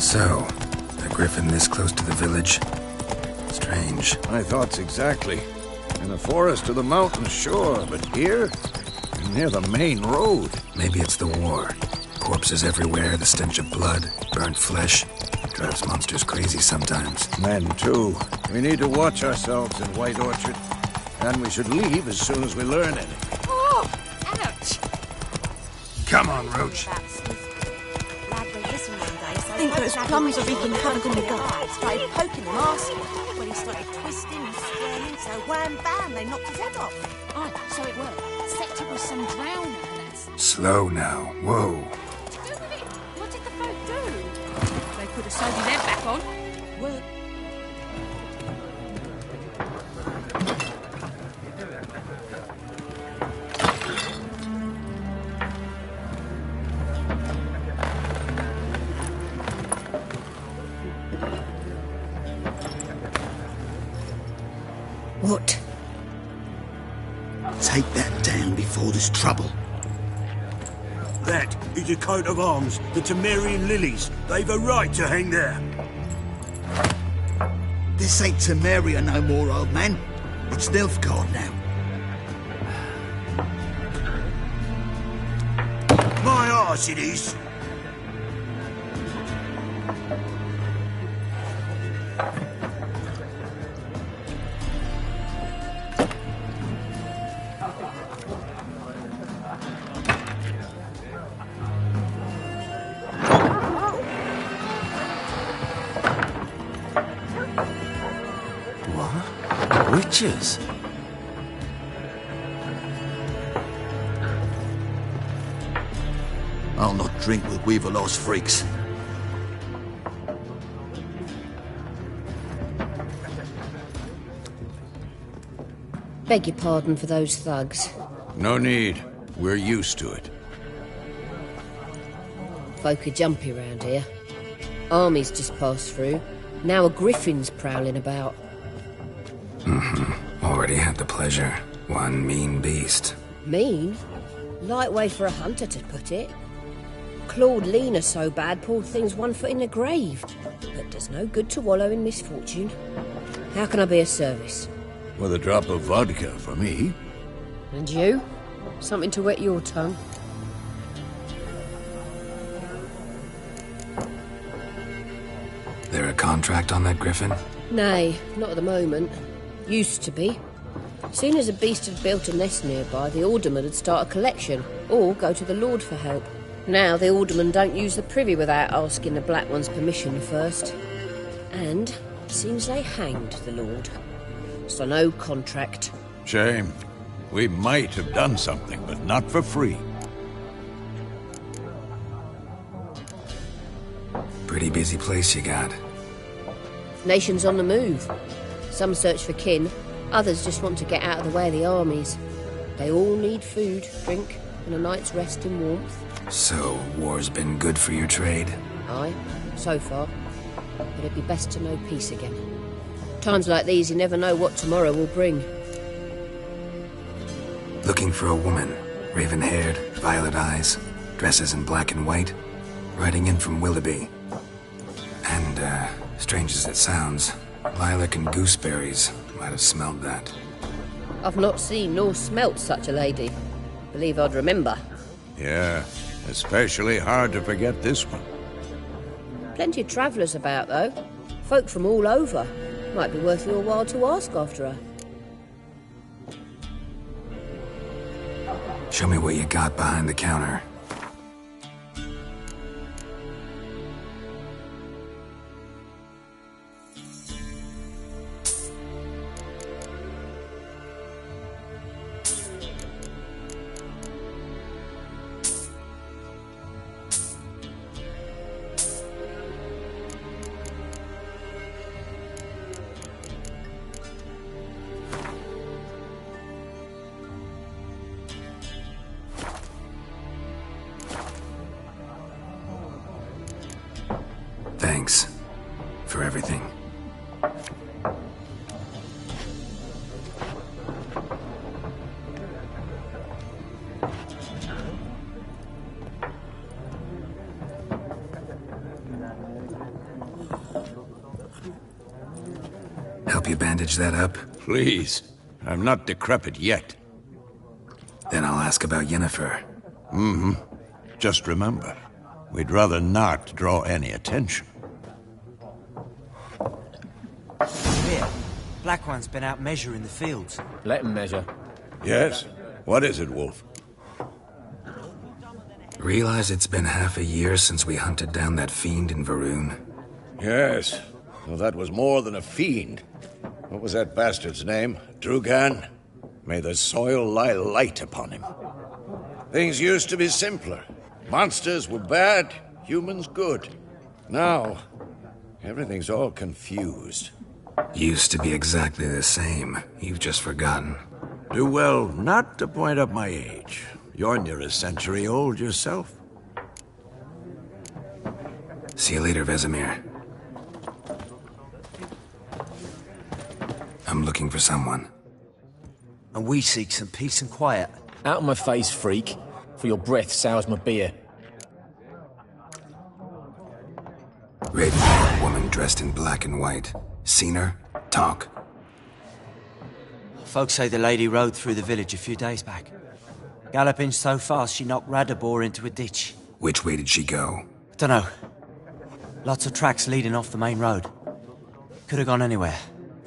So, a griffin this close to the village? Strange. My thoughts exactly. In the forest or the mountains, sure, but here? Near the main road. Maybe it's the war. Corpses everywhere, the stench of blood, burnt flesh. Drives monsters crazy sometimes. Men, too. We need to watch ourselves in White Orchard. And we should leave as soon as we learn anything. Oh! Ouch! Come on, Roach. I think those plums are being covered in the gut. Started poking and asking when he started twisting and squirming, so wham bam, they knocked his head off. Oh, so it worked. Except it was some drowner, lads. Slow now. Whoa. What did you do with it? What did the folk do? They could have sewed his head back on. Well, What? Take that down before there's trouble. That is a coat of arms, the Temerian lilies. They've a right to hang there. This ain't Temeria no more, old man. It's Nilfgaard now. My arse it is. Witches? I'll not drink with Weaverlost freaks. Beg your pardon for those thugs. No need. We're used to it. Folk are jumpy round here. Armies just passed through. Now a griffin's prowling about. Already had the pleasure. One mean beast. Mean? Light way for a hunter to put it. Clawed Lena so bad, poor thing's 1 foot in the grave. But does no good to wallow in misfortune. How can I be of service? With a drop of vodka for me. And you? Something to wet your tongue? There a contract on that griffin? Nay, not at the moment. Used to be. Soon as a beast had built a nest nearby, the alderman would start a collection, or go to the Lord for help. Now the alderman don't use the privy without asking the Black One's permission first. And seems they hanged the Lord. So no contract. Shame. We might have done something, but not for free. Pretty busy place you got. Nations on the move. Some search for kin, others just want to get out of the way of the armies. They all need food, drink, and a night's rest in warmth. So, war's been good for your trade? Aye, so far. But it'd be best to know peace again. Times like these, you never know what tomorrow will bring. Looking for a woman. Raven-haired, violet eyes, dresses in black and white. Riding in from Willoughby. And, strange as it sounds, Lilac and Gooseberries might have smelled that. I've not seen nor smelt such a lady. Believe I'd remember. Yeah, especially hard to forget this one. Plenty of travellers about, though. Folk from all over. Might be worth your while to ask after her. Show me what you got behind the counter. Thanks for everything. Help you bandage that up? Please. I'm not decrepit yet. Then I'll ask about Yennefer. Just remember, we'd rather not draw any attention. Here, Black One's been out measuring the fields. Let him measure. Yes? What is it, Wolf? Realize it's been half a year since we hunted down that fiend in Varun? Yes. Well, that was more than a fiend. What was that bastard's name? Drugan? May the soil lie light upon him. Things used to be simpler. Monsters were bad, humans good. Now, everything's all confused. Used to be exactly the same. You've just forgotten. Do well not to point up my age. You're near a century old yourself. See you later, Vesemir. I'm looking for someone. And we seek some peace and quiet. Out of my face, freak, for your breath sours my beer. Raven-haired woman dressed in black and white. Seen her? Talk. Folks say the lady rode through the village a few days back. Galloping so fast she knocked Radabor into a ditch. Which way did she go? Dunno. Lots of tracks leading off the main road. Could have gone anywhere.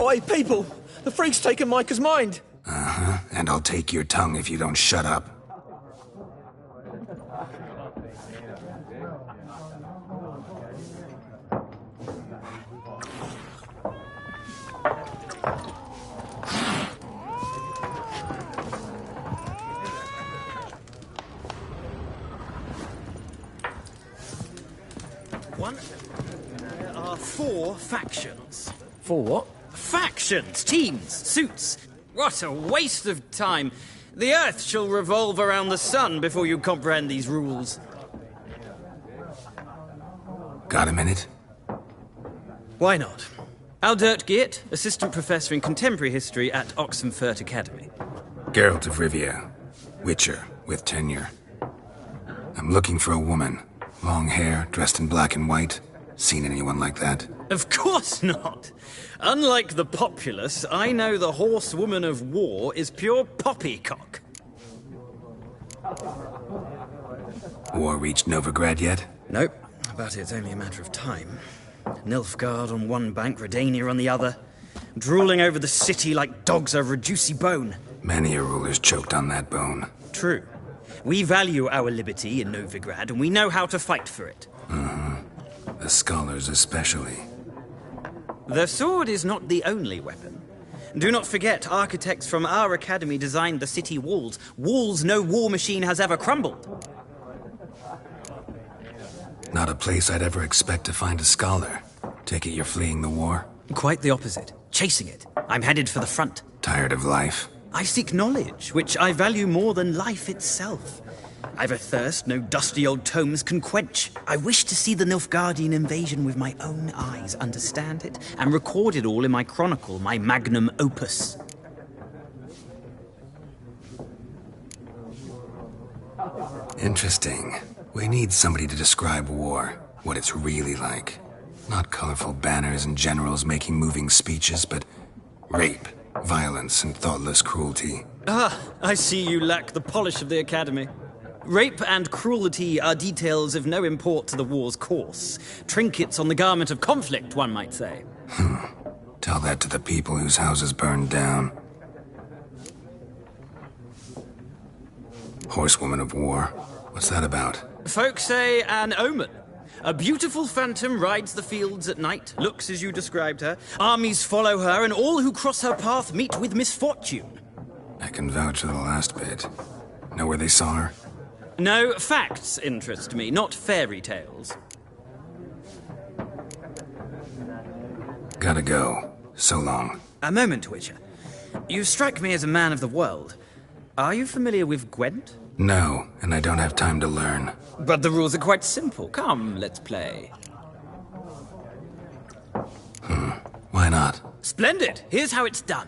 Oi, people! The freak's taken Micah's mind! Uh-huh, and I'll take your tongue if you don't shut up. There are 4 factions. For what? Factions, teams, suits. What a waste of time. The Earth shall revolve around the sun before you comprehend these rules. Got a minute? Why not? Aldert Geert, Assistant Professor in Contemporary History at Oxenfurt Academy. Geralt of Rivia. Witcher, with tenure. I'm looking for a woman. Long hair, dressed in black and white. Seen anyone like that? Of course not. Unlike the populace, I know the horsewoman of war is pure poppycock. War reached Novigrad yet? Nope, but it's only a matter of time. Nilfgaard on one bank, Redania on the other. Drooling over the city like dogs over a juicy bone. Many a ruler's choked on that bone. True. We value our liberty in Novigrad, and we know how to fight for it. The scholars especially. The sword is not the only weapon. Do not forget, architects from our academy designed the city walls. Walls no war machine has ever crumbled. Not a place I'd ever expect to find a scholar. Take it you're fleeing the war? Quite the opposite. Chasing it. I'm headed for the front. Tired of life? I seek knowledge, which I value more than life itself. I've a thirst no dusty old tomes can quench. I wish to see the Nilfgaardian invasion with my own eyes, understand it, and record it all in my chronicle, my magnum opus. Interesting. We need somebody to describe war, what it's really like. Not colorful banners and generals making moving speeches, but rape, violence, and thoughtless cruelty. Ah, I see you lack the polish of the academy. Rape and cruelty are details of no import to the war's course. Trinkets on the garment of conflict, one might say. Tell that to the people whose houses burned down. Horsewoman of war. What's that about? Folk say an omen. A beautiful phantom rides the fields at night, looks as you described her. Armies follow her, and all who cross her path meet with misfortune. I can vouch for the last bit. Know where they saw her? No, facts interest me, not fairy tales. Gotta go. So long. A moment, Witcher. You strike me as a man of the world. Are you familiar with Gwent? No, and I don't have time to learn. But the rules are quite simple. Come, let's play. Why not? Splendid! Here's how it's done.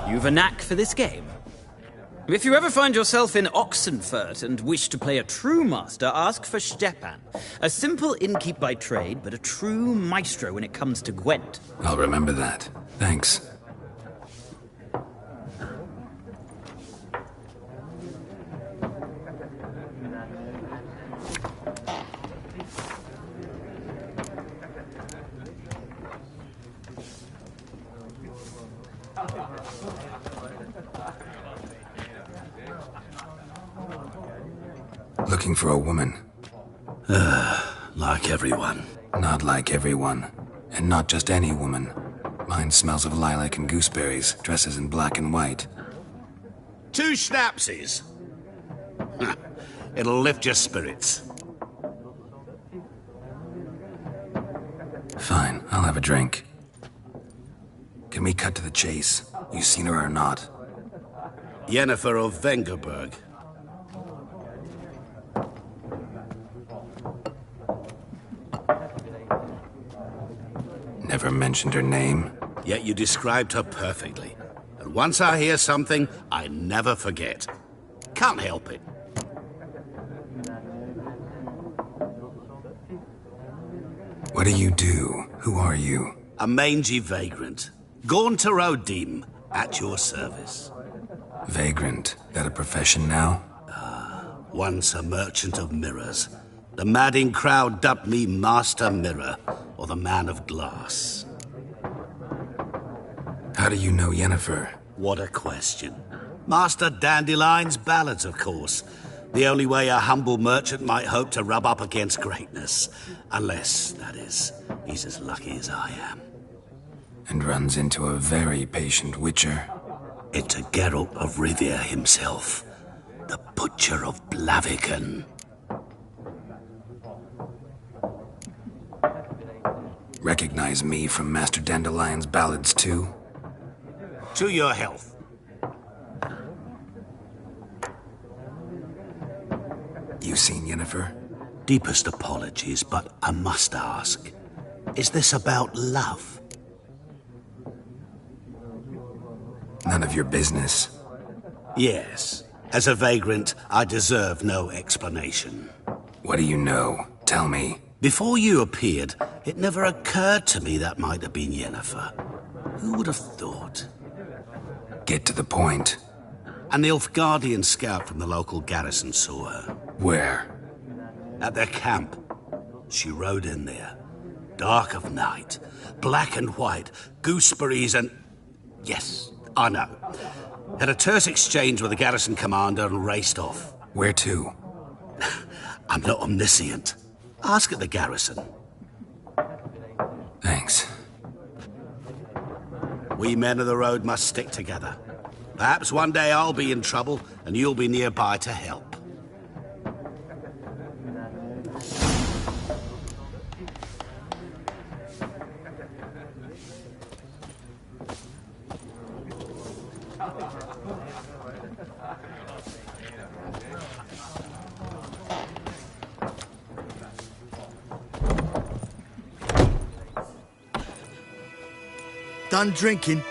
You've a knack for this game. If you ever find yourself in Oxenfurt and wish to play a true master, ask for Stepan. A simple innkeep by trade, but a true maestro when it comes to Gwent. I'll remember that. Thanks. Looking for a woman. Like everyone. Not like everyone. And not just any woman. Mine smells of lilac and gooseberries, dresses in black and white. 2 schnapsies. It'll lift your spirits. Fine, I'll have a drink. Can we cut to the chase? You seen her or not? Yennefer of Vengerberg. Never mentioned her name. Yet you described her perfectly. And once I hear something, I never forget. Can't help it. What do you do? Who are you? A mangy vagrant. Gone to Rodim, at your service. Vagrant. That a profession now? Once a merchant of mirrors. The madding crowd dubbed me Master Mirror, or the Man of Glass. How do you know Yennefer? What a question. Master Dandelion's ballads, of course. The only way a humble merchant might hope to rub up against greatness. Unless, that is, he's as lucky as I am. And runs into a very patient witcher. It's a Geralt of Rivia himself. The Butcher of Blaviken. Recognize me from Master Dandelion's ballads, too? To your health. You seen Yennefer? Deepest apologies, but I must ask. Is this about love? None of your business. Yes. As a vagrant, I deserve no explanation. What do you know? Tell me. Before you appeared, it never occurred to me that might have been Yennefer. Who would have thought? Get to the point. An Nilfgaardian scout from the local garrison saw her. Where? At their camp. She rode in there. Dark of night. Black and white. Gooseberries and... Yes, I know. Had a terse exchange with the garrison commander and raced off. Where to? I'm not omniscient. Ask at the garrison. Thanks. We men of the road must stick together. Perhaps one day I'll be in trouble and you'll be nearby to help. Done drinking?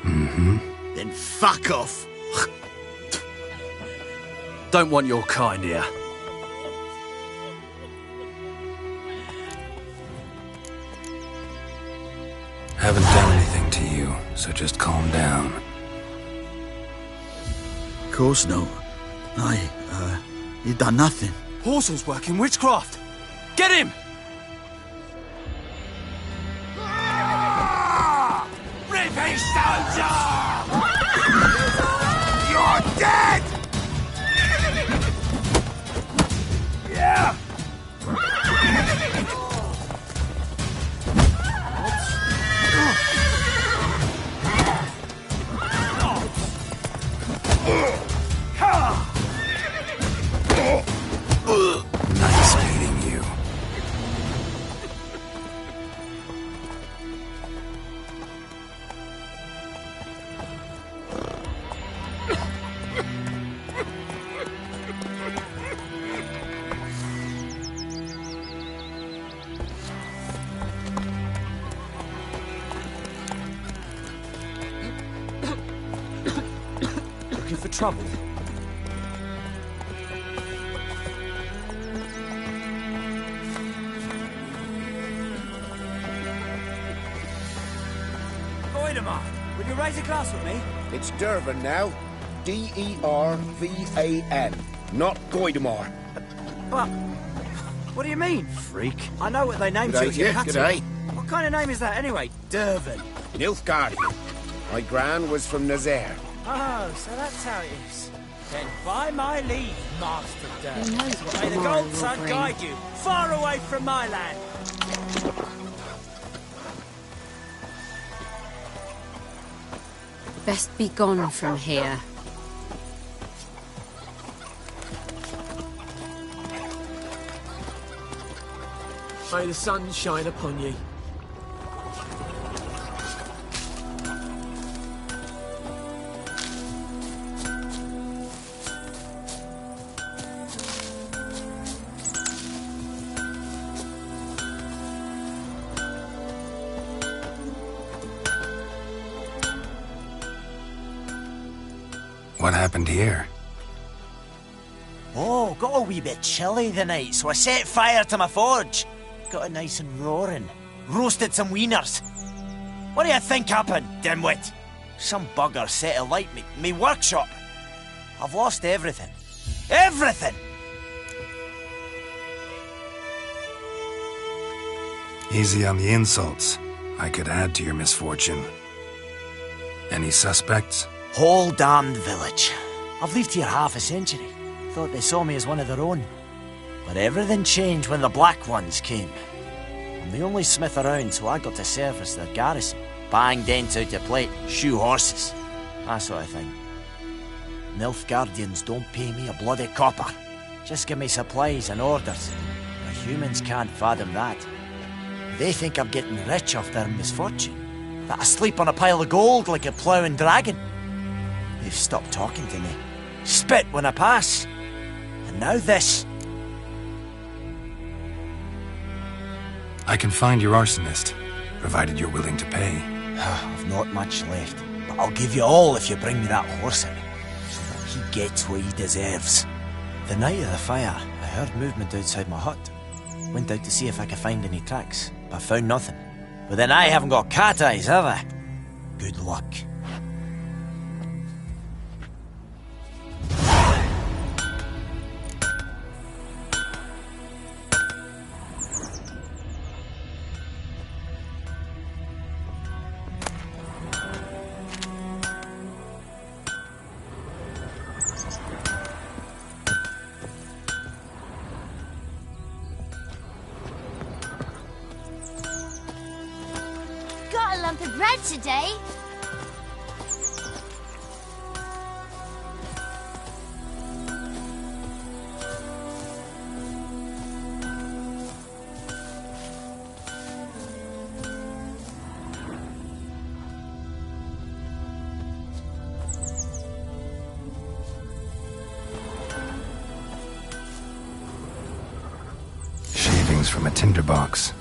Mm-hmm. Then fuck off. Don't want your kind here. Haven't done anything to you, so just calm down. Of course not. You done nothing. Horsel's working witchcraft. Get him! Rip his stones off! You're dead! Yeah! Nice meeting you. trouble? Goidemar, will you raise a glass with me? It's Dervan now. D-E-R-V-A-N. Not Goidemar. But... what do you mean, freak? I know what they named you G'day, as your yeah, cattle. g'day. What kind of name is that anyway? Dervan. Nilfgaardian. My gran was from Nazaire. Oh, so that's how it is. Then by my leave, Master Dervan. Who knows what May the tomorrow gold will sun bring. guide you, far away from my land. Best be gone from here. May the sun shine upon ye. What happened here? Oh, got a wee bit chilly the night, so I set fire to my forge. Got it nice and roaring. Roasted some wieners. What do you think happened, dimwit? Some bugger set alight me workshop. I've lost everything. Everything! Easy on the insults. I could add to your misfortune. Any suspects? Whole damned village. I've lived here half a century. Thought they saw me as one of their own. But everything changed when the Black Ones came. I'm the only smith around, so I got to service their garrison. Bang dents out of plate, shoe horses. That sort of thing. Nilfgaardians don't pay me a bloody copper. Just give me supplies and orders. But humans can't fathom that. They think I'm getting rich off their misfortune. That I sleep on a pile of gold like a ploughing dragon. They've stopped talking to me. Spit when I pass. And now this. I can find your arsonist, provided you're willing to pay. I've not much left, but I'll give you all if you bring me that horse in, so that he gets what he deserves. The night of the fire, I heard movement outside my hut. Went out to see if I could find any tracks, but found nothing. But then I haven't got cat eyes, have I? Good luck. Got a lump of bread today. Shavings from a tinderbox.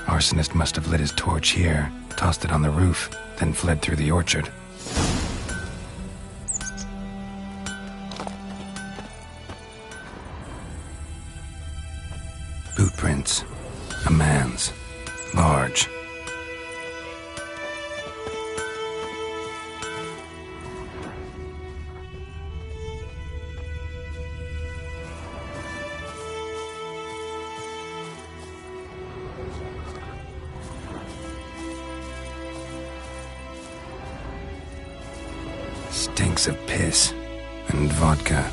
Arsonist must have lit his torch here, tossed it on the roof, then fled through the orchard. Boot prints. A man's. Large. Stinks of piss and vodka.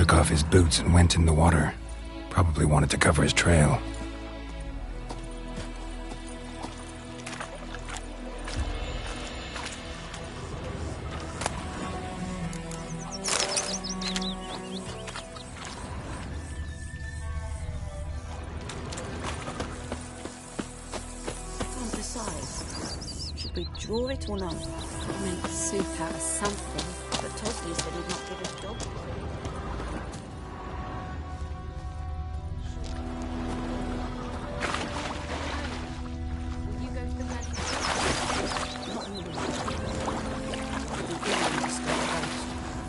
took off his boots and went in the water. Probably wanted to cover his trail. And besides, should we draw it or not? I'll make soup out of something. But Tosley said he'd not give us dog. You go to the man. Not really. The Indians just got a ghost.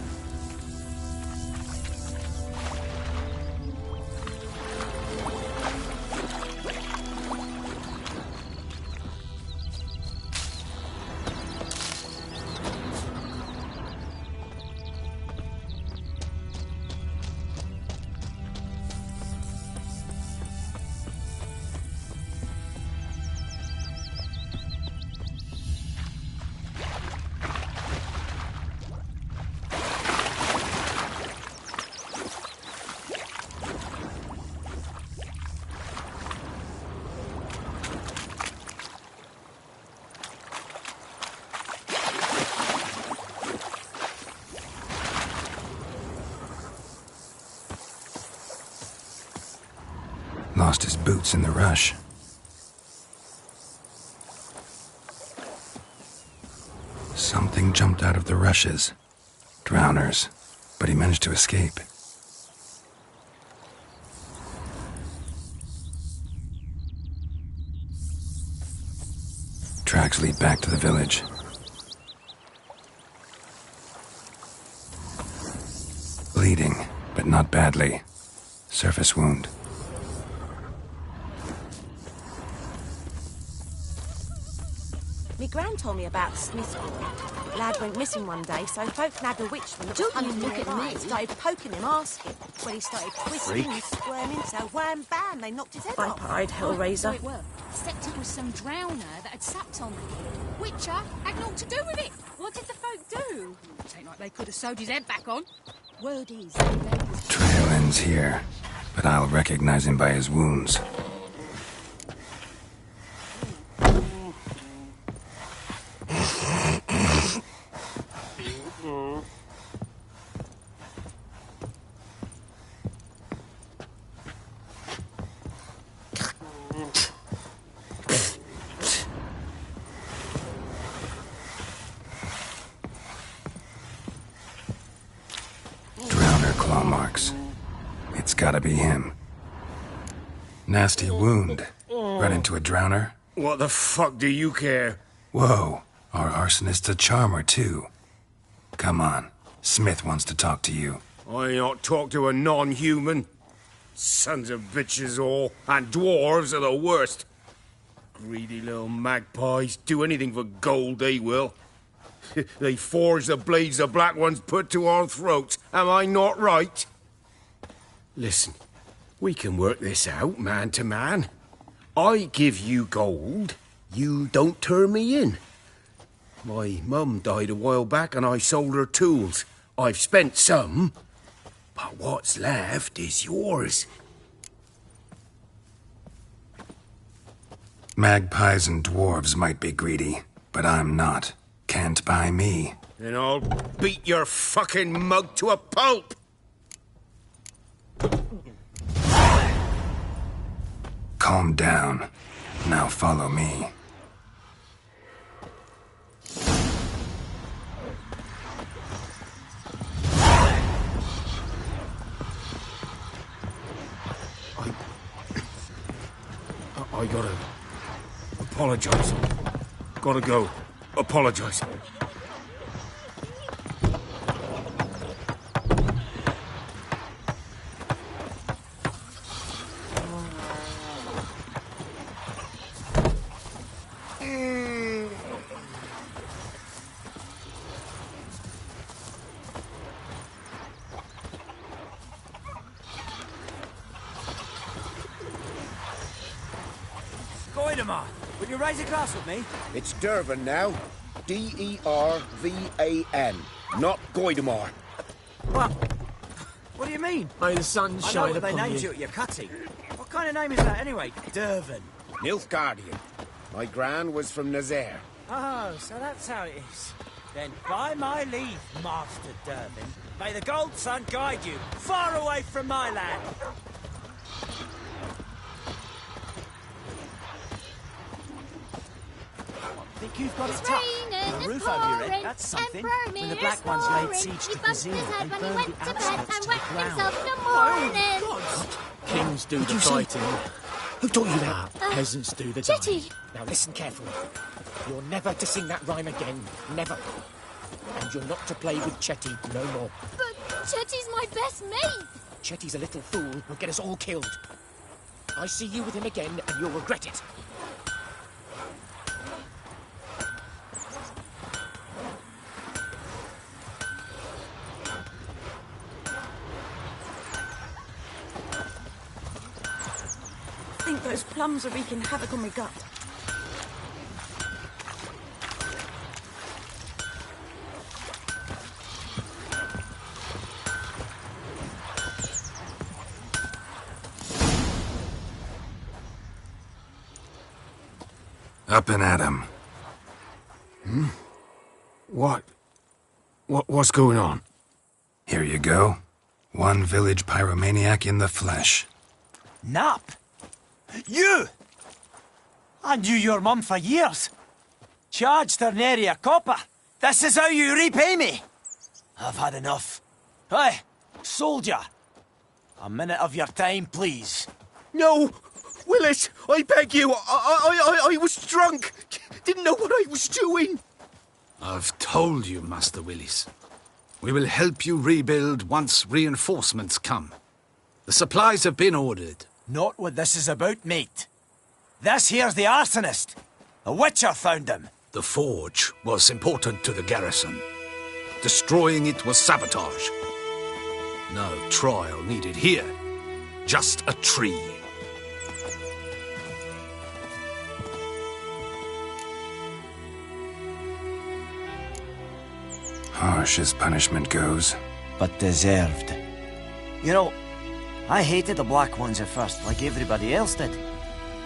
Lost his boots in the rush. Something jumped out of the rushes. Drowners. But he managed to escape. Tracks lead back to the village. Bleeding, but not badly. Surface wound. Me gran told me about Smith's boy. Lad went missing one day, so folk nabbed a witchman that was Don't you hunting look their at me. lives, started poking him, asking. When he started twisting and squirming, so wham bam, they knocked his head off. So Pied Hellraiser. it were. Except it was some drowner that had sapped on the kid. Witcher had naught to do with it. What did the folk do? It ain't like they could have sewed his head back on. Word is, they was... Trail ends here, but I'll recognize him by his wounds. Claw marks. It's gotta be him. Nasty wound. Run into a drowner? What the fuck do you care? Whoa, our arsonist's a charmer too. Come on, Smith wants to talk to you. I ain't not talk to a non-human. Sons of bitches all, and dwarves are the worst. Greedy little magpies, do anything for gold, they will. They forge the blades the black ones put to our throats. Am I not right? Listen, we can work this out, man to man. I give you gold, you don't turn me in. My mum died a while back and I sold her tools. I've spent some, but what's left is yours. Magpies and dwarves might be greedy, but I'm not. Can't buy me. Then I'll beat your fucking mug to a pulp! Calm down. Now follow me. I gotta apologize. Gotta go. Apologize. Goidemar, will you raise a glass with me? It's Durban now. D-E-R-V-A-N. Not Goidemar. What? What do you mean? May the sun I know shine what they upon named you. you at your cutting. What kind of name is that anyway? Dervin. Nilfgaardian. My gran was from Nazaire. Oh, so that's how it is. Then by my leave, Master Dervin, may the gold sun guide you far away from my land. Think you've got it tough? A roof over your head, that's something. When the Black Ones laid siege to Kazoo, they burned the outskirts to the ground. Kings do the fighting. Who taught you that? Peasants do the Chetty! dying. Now listen carefully. You're never to sing that rhyme again. Never. And you're not to play with Chetty no more. But Chetty's my best mate! Chetty's a little fool who'll get us all killed. I see you with him again and you'll regret it. I think those plums are wreaking havoc on my gut. Up and at 'em. What's going on? Here you go. One village pyromaniac in the flesh. Nap? You! I knew your mum for years. Charged her nary a copper. This is how you repay me. I've had enough. Hey, soldier. A minute of your time, please. No! Willis, I beg you. I was drunk. Didn't know what I was doing. I've told you, Master Willis. We will help you rebuild once reinforcements come. The supplies have been ordered. Not what this is about, mate. This here's the arsonist. A witcher found him. The forge was important to the garrison. Destroying it was sabotage. No trial needed here. Just a tree. Harsh as punishment goes. But deserved. You know, I hated the Black Ones at first, like everybody else did.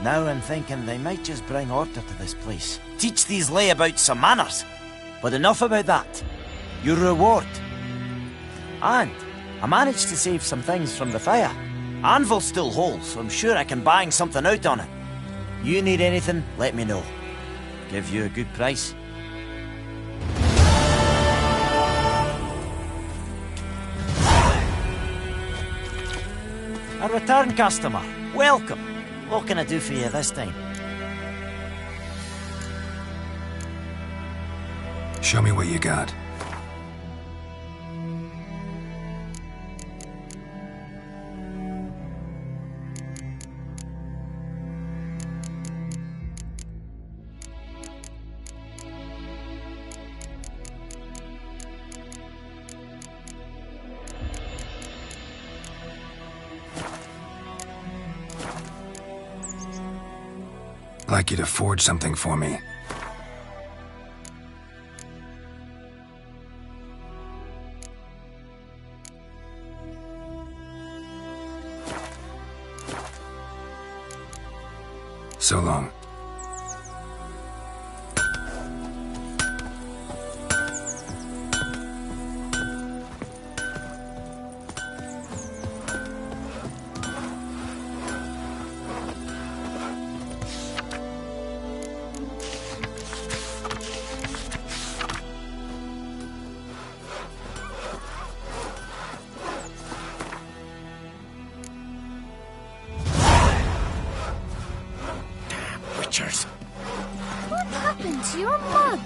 Now I'm thinking they might just bring order to this place. Teach these layabouts some manners. But enough about that. Your reward. And I managed to save some things from the fire. Anvil's still whole, so I'm sure I can bang something out on it. You need anything, let me know. Give you a good price. A return customer. Welcome. What can I do for you this time? Show me what you got. I'd like you to forge something for me. So long. What happened to your mug?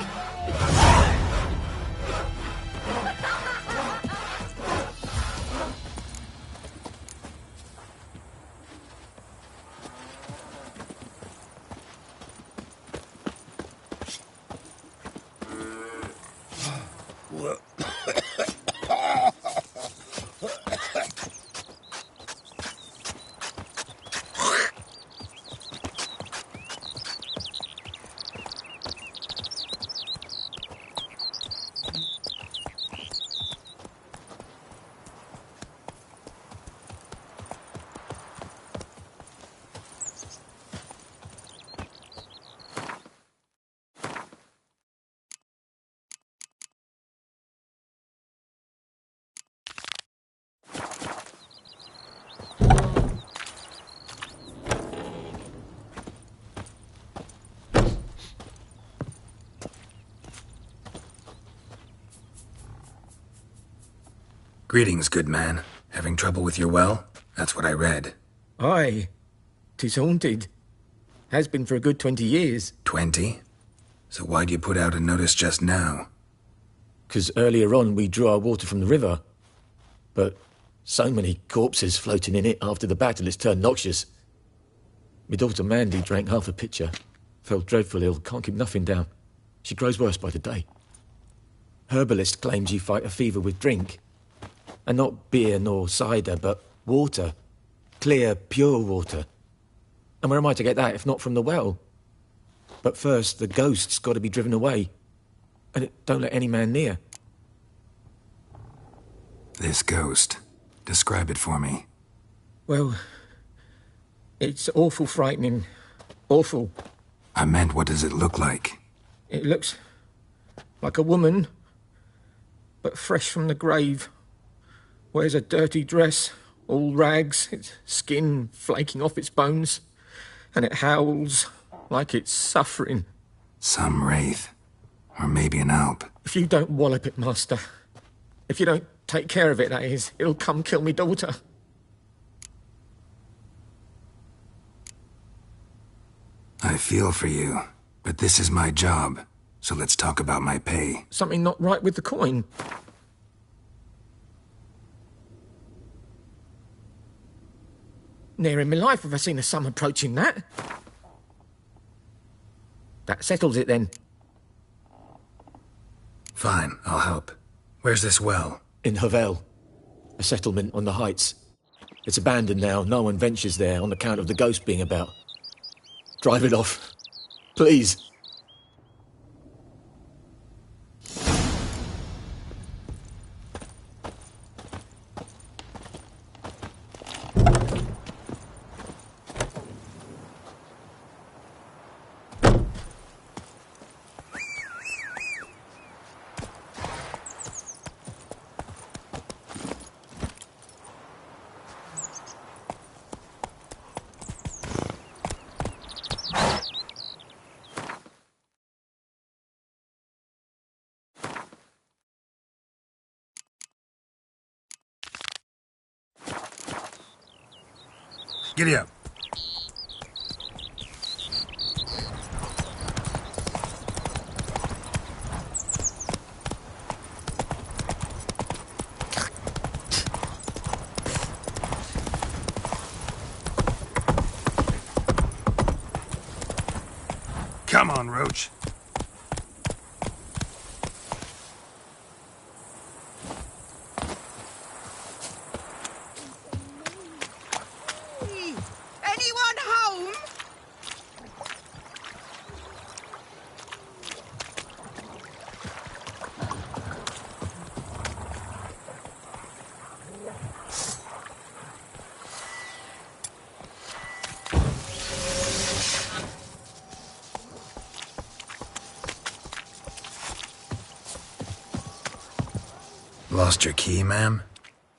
Greetings, good man. Having trouble with your well? That's what I read. Aye. 'Tis haunted. Has been for a good 20 years. 20? So why'd you put out a notice just now? 'Cause earlier on we drew our water from the river. But so many corpses floating in it after the battle, it's turned noxious. My daughter Mandy drank half a pitcher. Fell dreadful ill, can't keep nothing down. She grows worse by the day. Herbalist claims you fight a fever with drink. And not beer nor cider, but water. Clear, pure water. And where am I to get that if not from the well? But first, the ghost's got to be driven away. And it don't let any man near. This ghost. Describe it for me. Well, it's awful frightening. Awful. I meant, what does it look like? It looks like a woman, but fresh from the grave. Wears a dirty dress, all rags, its skin flaking off its bones, and it howls like it's suffering. Some wraith. Or maybe an alp. If you don't wallop it, Master, if you don't take care of it, that is, it'll come kill me daughter. I feel for you, but this is my job, so let's talk about my pay. Something not right with the coin. Near in my life have I seen a sum approaching that. That settles it then. Fine, I'll help. Where's this well? In Havel, a settlement on the heights. It's abandoned now, no one ventures there on account of the ghost being about. Drive it off, please. Giddy up. Come on, Roach. Anyone home? Lost your key, ma'am?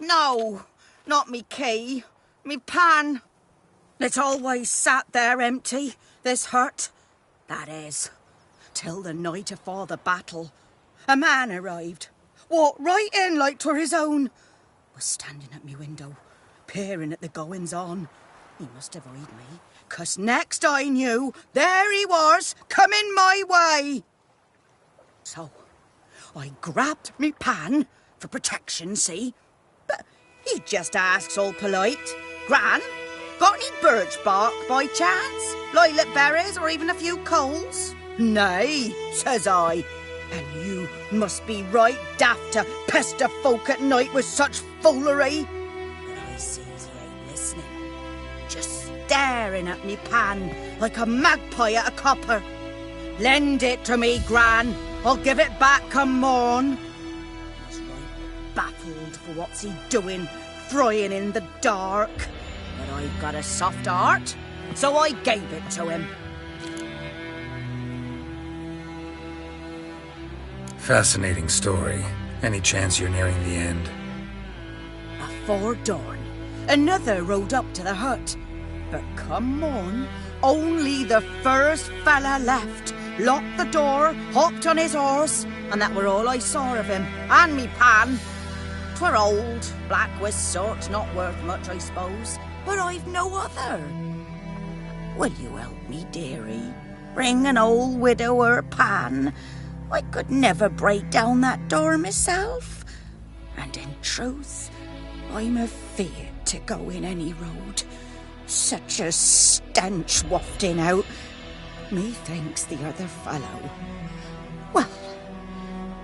No, not me key. Me pan. It's always sat there empty, this hut. That is, till the night afore the battle. A man arrived, walked right in like 'twere his own. Was standing at me window, peering at the goings-on. He must have eyed me, 'cause next I knew, there he was, coming my way. So, I grabbed me pan, for protection, see? But he just asks all polite, Gran, got any birch bark by chance? Lilac berries or even a few coals? Nay, says I. And you must be right daft to pester folk at night with such foolery. But I sees he ain't listening. Just staring at me pan like a magpie at a copper. Lend it to me, Gran. I'll give it back come morn. I was right baffled for what's he doing, frying in the dark. But I've got a soft heart, so I gave it to him. Fascinating story. Any chance you're nearing the end? Afore dawn, another rode up to the hut. But come morn, only the first fella left. Locked the door, hopped on his horse, and that were all I saw of him, and me pan. 'Twere old, black with soot, not worth much, I suppose. But I've no other. Will you help me, dearie? Bring an old widower pan. I could never break down that door myself. And in truth, I'm afeard to go in any road. Such a stench wafting out. Methinks the other fellow, well,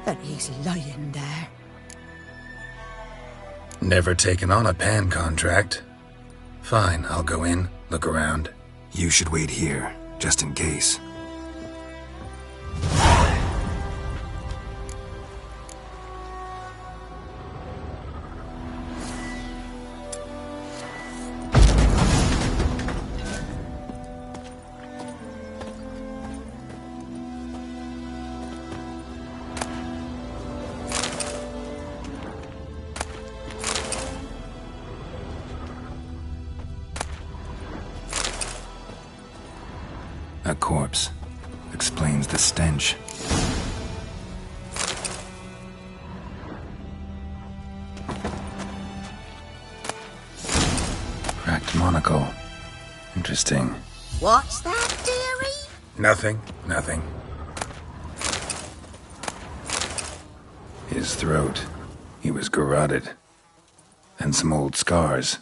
that he's lying there. Never taken on a pan contract. Fine, I'll go in, look around. You should wait here, just in case. A corpse. Explains the stench. Cracked monocle. Interesting. What's that, dearie? Nothing. His throat. He was garroted. And some old scars.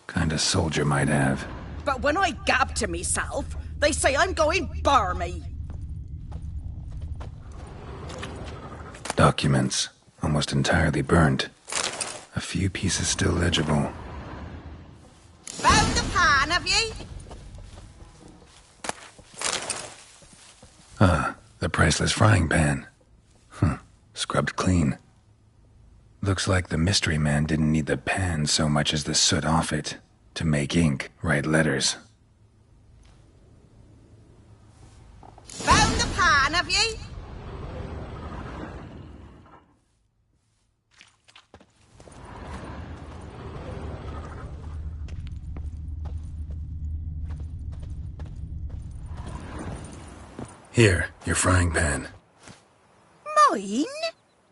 Kind of soldier might have. But when I gab to myself, they say I'm going barmy. Documents. Almost entirely burnt. A few pieces still legible. Found the pan, have ye? Ah, the priceless frying pan. Scrubbed clean. Looks like the mystery man didn't need the pan so much as the soot off it. To make ink, write letters. Found the pan, have ye? Here, your frying pan. Mine?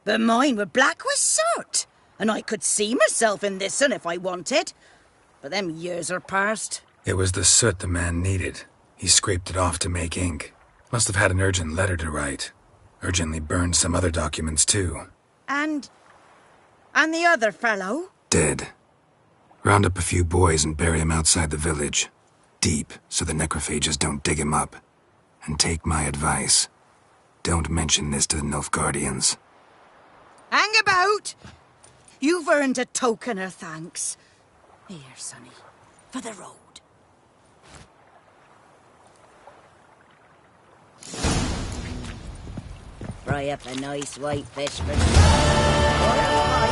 But mine were black with soot. And I could see myself in this one if I wanted. But them years are past. It was the soot the man needed. He scraped it off to make ink. Must have had an urgent letter to write. Urgently burned some other documents too. And the other fellow? Dead. Round up a few boys and bury him outside the village. Deep, so the necrophages don't dig him up. And take my advice. Don't mention this to the Nilfgaardians. Hang about! You've earned a token of thanks. Here, sonny, for the road. Fry up a nice white fish for me. Or a pie